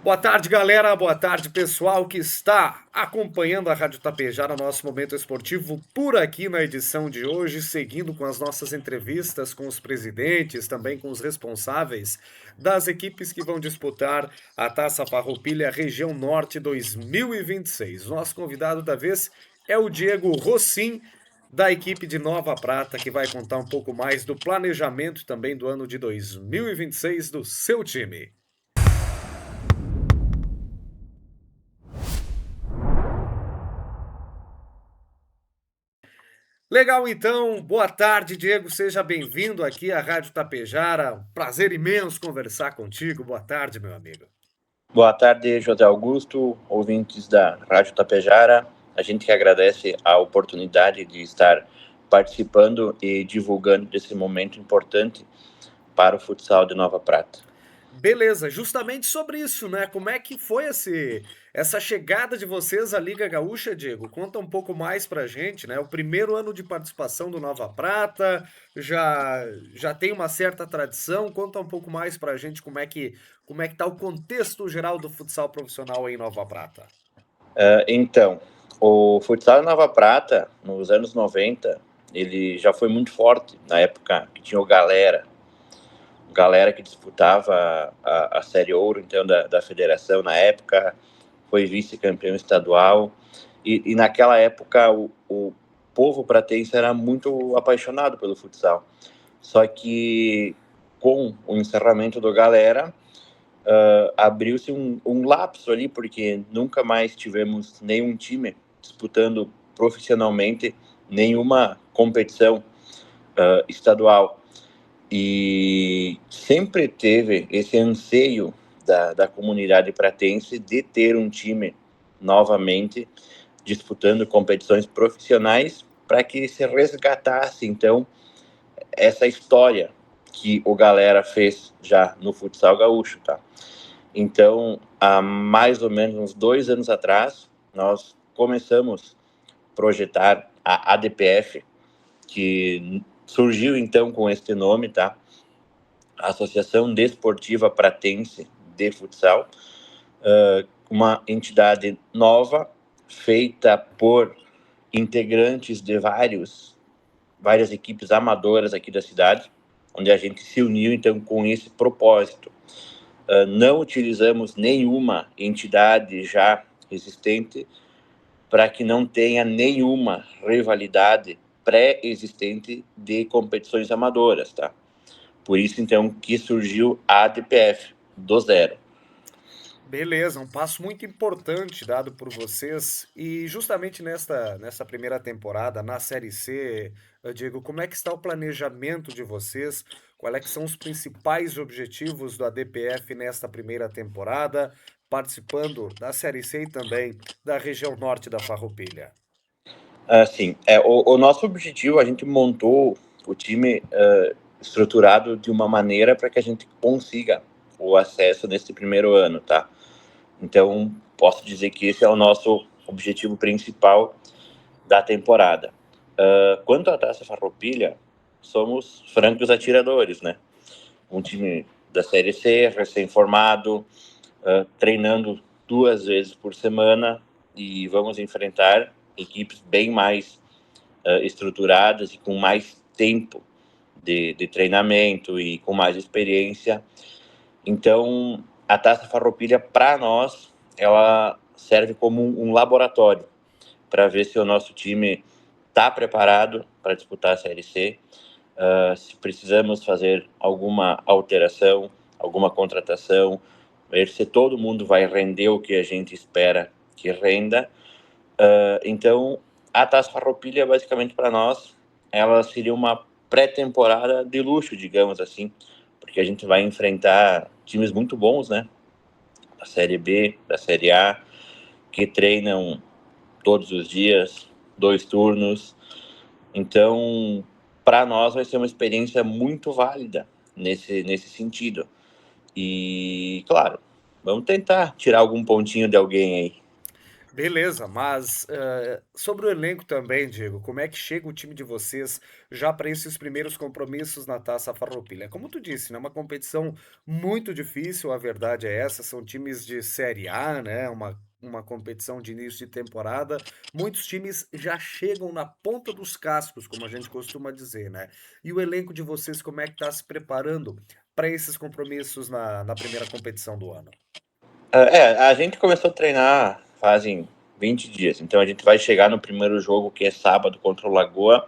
Boa tarde, galera. Boa tarde, pessoal que está acompanhando a Rádio Tapejara, nosso momento esportivo por aqui na edição de hoje, seguindo com as nossas entrevistas com os presidentes, também com os responsáveis das equipes que vão disputar a Taça Farroupilha Região Norte 2026. Nosso convidado da vez é o Diego Rossim, da equipe de Nova Prata, que vai contar um pouco mais do planejamento também do ano de 2026 do seu time. Legal, então. Boa tarde, Diego. Seja bem-vindo aqui à Rádio Tapejara. Prazer imenso conversar contigo. Boa tarde, meu amigo. Boa tarde, José Augusto, ouvintes da Rádio Tapejara. A gente que agradece a oportunidade de estar participando e divulgando desse momento importante para o futsal de Nova Prata. Beleza, justamente sobre isso, né? Como é que foi essa chegada de vocês à Liga Gaúcha, Diego? Conta um pouco mais pra gente, né? O primeiro ano de participação do Nova Prata já tem uma certa tradição. Conta um pouco mais pra gente como é que tá o contexto geral do futsal profissional aí em Nova Prata. Então, o futsal em Nova Prata, nos anos 90, ele já foi muito forte na época que tinha o Galera que disputava a Série Ouro, então, da federação na época, foi vice-campeão estadual, e naquela época o povo pratense era muito apaixonado pelo futsal. Só que com o encerramento do Galera, abriu-se um lapso ali, porque nunca mais tivemos nenhum time disputando profissionalmente nenhuma competição estadual. E sempre teve esse anseio da comunidade pratense de ter um time novamente disputando competições profissionais para que se resgatasse, então, essa história que o Galera fez já no futsal gaúcho, tá? Então, há mais ou menos uns 2 anos atrás, nós começamos a projetar a ADPF, que surgiu então com este nome, tá? Associação Desportiva Pratense de Futsal, uma entidade nova, feita por integrantes de várias equipes amadoras aqui da cidade, onde a gente se uniu então com esse propósito. Não utilizamos nenhuma entidade já existente para que não tenha nenhuma rivalidade pré-existente de competições amadoras, tá? Por isso, então, que surgiu a ADPF, do zero. Beleza, um passo muito importante dado por vocês. E justamente nessa primeira temporada, na Série C, Diego, como é que está o planejamento de vocês? Quais é que são os principais objetivos do ADPF nesta primeira temporada, participando da Série C e também da região norte da Farroupilha? Assim, o nosso objetivo, a gente montou o time estruturado de uma maneira para que a gente consiga o acesso nesse primeiro ano, tá? Então, posso dizer que esse é o nosso objetivo principal da temporada. Quanto à Taça Farroupilha, somos francos atiradores, né? Um time da Série C, recém-formado, treinando 2 vezes por semana, e vamos enfrentar equipes bem mais estruturadas e com mais tempo de treinamento e com mais experiência. Então, a Taça Farroupilha, para nós, ela serve como um laboratório para ver se o nosso time está preparado para disputar a Série C, se precisamos fazer alguma alteração, alguma contratação, ver se todo mundo vai render o que a gente espera que renda. Então, a Taça Farroupilha, basicamente para nós, ela seria uma pré-temporada de luxo, digamos assim, porque a gente vai enfrentar times muito bons, né? Da Série B, da Série A, que treinam todos os dias, 2 turnos. Então, para nós vai ser uma experiência muito válida nesse sentido. E, claro, vamos tentar tirar algum pontinho de alguém aí. Beleza, mas sobre o elenco também, Diego, como é que chega o time de vocês já para esses primeiros compromissos na Taça Farroupilha? Como tu disse, né, uma competição muito difícil, a verdade é essa, são times de Série A, né, uma competição de início de temporada. Muitos times já chegam na ponta dos cascos, como a gente costuma dizer, né? E o elenco de vocês, como é que está se preparando para esses compromissos na primeira competição do ano? A gente começou a treinar fazem 20 dias, então a gente vai chegar no primeiro jogo, que é sábado, contra o Lagoa,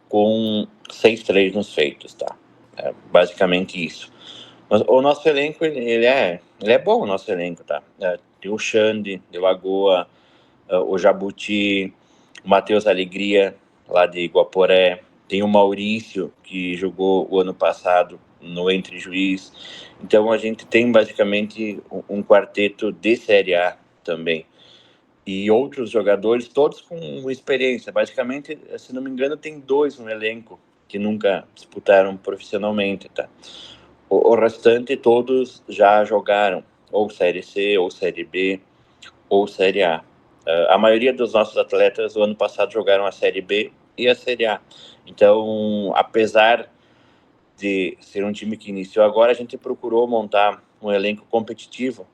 com 6 treinos feitos, tá? É basicamente isso. Mas o nosso elenco, ele é bom, o nosso elenco, tá? Tem o Xande, de Lagoa, o Jabuti, o Matheus Alegria, lá de Guaporé, tem o Maurício, que jogou o ano passado no Entre Juiz. Então a gente tem basicamente um quarteto de Série A também. E outros jogadores, todos com experiência. Basicamente, se não me engano, tem 2 no elenco que nunca disputaram profissionalmente, tá? O restante todos já jogaram ou Série C, ou Série B, ou Série A. A maioria dos nossos atletas, o ano passado, jogaram a Série B e a Série A. Então, apesar de ser um time que iniciou agora, a gente procurou montar um elenco competitivo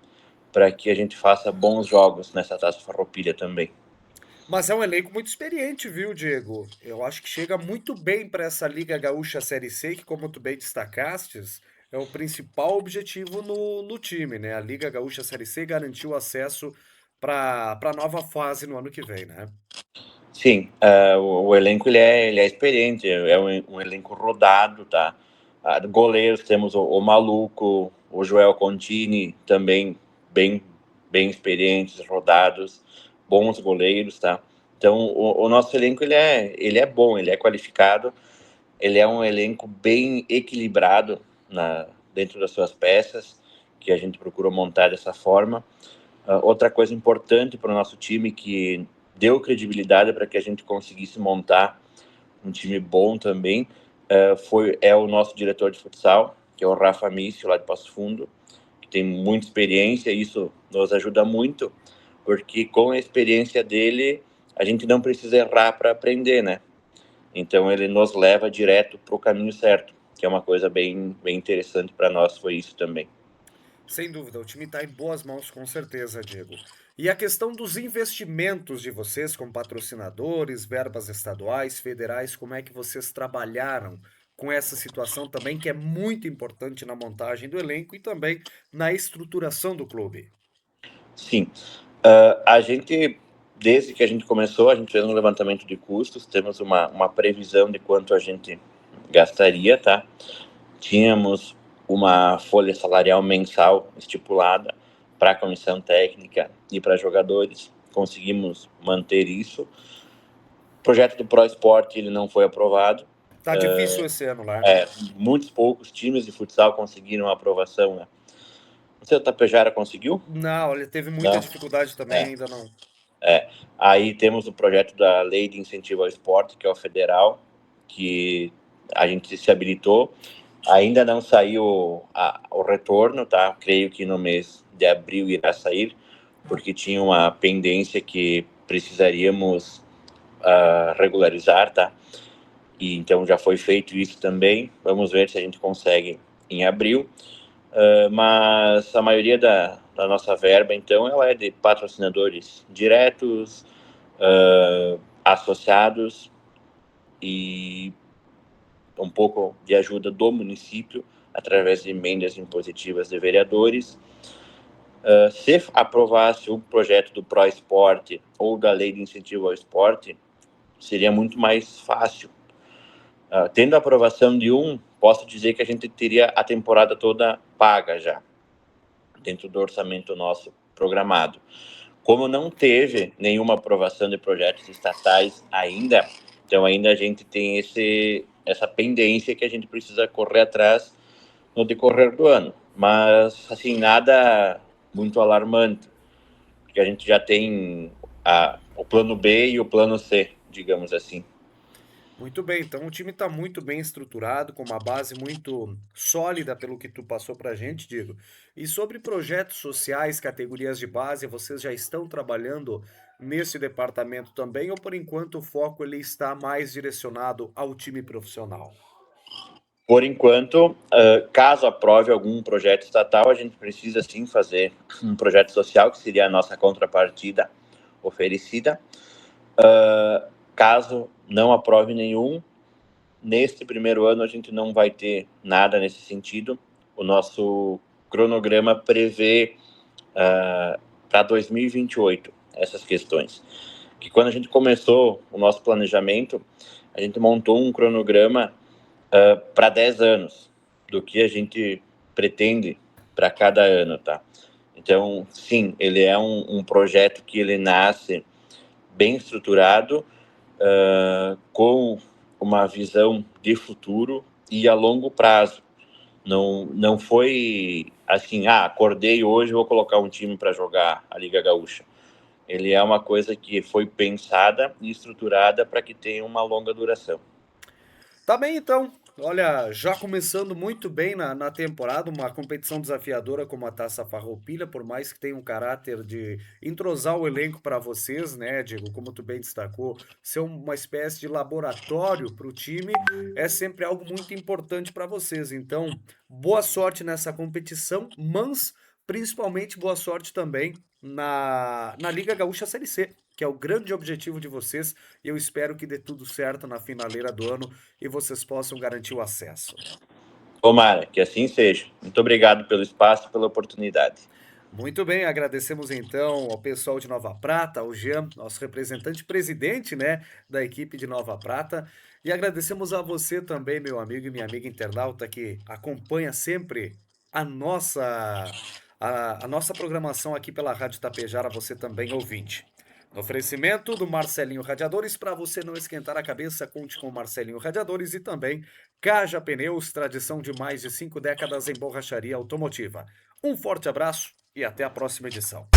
para que a gente faça bons jogos nessa Taça Farroupilha também. Mas é um elenco muito experiente, viu, Diego? Eu acho que chega muito bem para essa Liga Gaúcha Série C, que, como tu bem destacastes, é o principal objetivo no time, né? A Liga Gaúcha Série C garantiu acesso para a nova fase no ano que vem, né? Sim, o elenco ele é experiente, é um elenco rodado, tá? Goleiros temos o Maluco, o Joel Contini, também bem, bem experientes, rodados, bons goleiros, tá? Então, o nosso elenco ele é bom, ele é qualificado, ele é um elenco bem equilibrado dentro das suas peças, que a gente procurou montar dessa forma. Outra coisa importante para o nosso time que deu credibilidade para que a gente conseguisse montar um time bom também é o nosso diretor de futsal, que é o Rafa Mício, lá de Passo Fundo, que tem muita experiência, e isso nos ajuda muito, porque com a experiência dele, a gente não precisa errar para aprender, né? Então ele nos leva direto para o caminho certo, que é uma coisa bem, bem interessante para nós, foi isso também. Sem dúvida, o time está em boas mãos, com certeza, Diego. E a questão dos investimentos de vocês como patrocinadores, verbas estaduais, federais, como é que vocês trabalharam com essa situação também, que é muito importante na montagem do elenco e também na estruturação do clube? Sim, a gente, desde que a gente começou, a gente fez um levantamento de custos, temos uma previsão de quanto a gente gastaria, tá? Tínhamos uma folha salarial mensal estipulada para a comissão técnica e para jogadores, conseguimos manter isso. O projeto do Pro Esporte ele não foi aprovado. Tá difícil esse ano lá. É, muitos poucos times de futsal conseguiram a aprovação, né? Não sei, o Tapejara conseguiu? Não, ele teve muita Não. dificuldade também, É. ainda não. Aí temos o projeto da Lei de Incentivo ao Esporte, que é o federal, que a gente se habilitou. Ainda não saiu o retorno, tá? Creio que no mês de abril irá sair, porque tinha uma pendência que precisaríamos regularizar, tá? E então já foi feito isso também. Vamos ver se a gente consegue em abril. Mas a maioria da nossa verba, então, ela é de patrocinadores diretos, associados e um pouco de ajuda do município através de emendas impositivas de vereadores. Se aprovasse o projeto do Pro Esporte ou da Lei de Incentivo ao Esporte, seria muito mais fácil. Tendo a aprovação de um, posso dizer que a gente teria a temporada toda paga já, dentro do orçamento nosso programado. Como não teve nenhuma aprovação de projetos estatais ainda, então ainda a gente tem essa pendência que a gente precisa correr atrás no decorrer do ano. Mas, assim, nada muito alarmante, porque a gente já tem o plano B e o plano C, digamos assim. Muito bem, então o time está muito bem estruturado, com uma base muito sólida pelo que tu passou para a gente, Diego. E sobre projetos sociais, categorias de base, vocês já estão trabalhando nesse departamento também, ou por enquanto o foco ele está mais direcionado ao time profissional? Por enquanto, caso aprove algum projeto estatal, a gente precisa sim fazer um projeto social, que seria a nossa contrapartida oferecida. Caso não aprove nenhum, neste primeiro ano a gente não vai ter nada nesse sentido. O nosso cronograma prevê para 2028 essas questões. Que quando a gente começou o nosso planejamento, a gente montou um cronograma para 10 anos do que a gente pretende para cada ano, tá? Então, sim, ele é um projeto que ele nasce bem estruturado, com uma visão de futuro e a longo prazo. Não foi assim, acordei hoje, vou colocar um time para jogar a Liga Gaúcha. Ele é uma coisa que foi pensada e estruturada para que tenha uma longa duração. Tá bem, então. Olha, já começando muito bem na temporada, uma competição desafiadora como a Taça Farroupilha, por mais que tenha um caráter de entrosar o elenco para vocês, né, Diego? Como tu bem destacou, ser uma espécie de laboratório para o time é sempre algo muito importante para vocês. Então, boa sorte nessa competição, mas principalmente boa sorte também na Liga Gaúcha Série C, que é o grande objetivo de vocês. E eu espero que dê tudo certo na finaleira do ano e vocês possam garantir o acesso. Tomara que assim seja. Muito obrigado pelo espaço e pela oportunidade. Muito bem, agradecemos então ao pessoal de Nova Prata, ao Jean, nosso representante presidente, né, da equipe de Nova Prata, e agradecemos a você também, meu amigo e minha amiga internauta que acompanha sempre a nossa a nossa programação aqui pela Rádio Tapejara, você também ouvinte. No oferecimento do Marcelinho Radiadores, para você não esquentar a cabeça, conte com o Marcelinho Radiadores e também Caja Pneus, tradição de mais de 5 décadas em borracharia automotiva. Um forte abraço e até a próxima edição.